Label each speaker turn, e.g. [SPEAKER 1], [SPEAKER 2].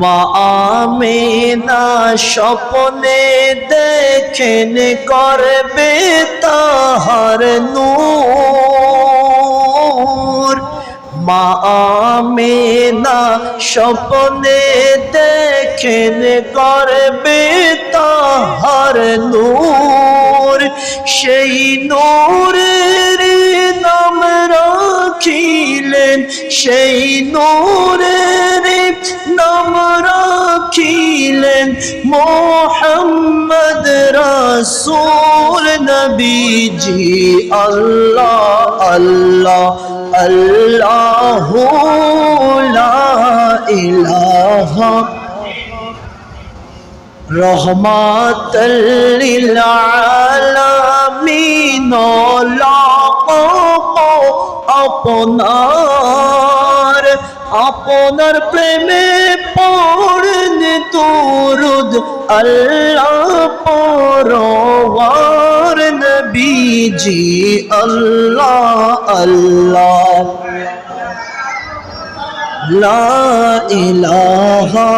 [SPEAKER 1] মা আমিনা স্বপ্নে দেখেন করবে তাহার নূর। মা আমিনা স্বপ্নে দেখেন করবে তাহার নূর। সেই নূরের নাম রাখিলেন, সেই নূরের নাম রাখিলেন মোহাম্মদ রাসূল নবীজি। আল্লাহ আল্লাহ আল্লাহু লা ইলাহা রহমাতাল লিল আলামিন। আপনার আপনার প্রেমে পড়েন দুরূদ আল্লাহ পরওয়ার নবীজি। আল্লাহ আল্লাহ লা ইলাহা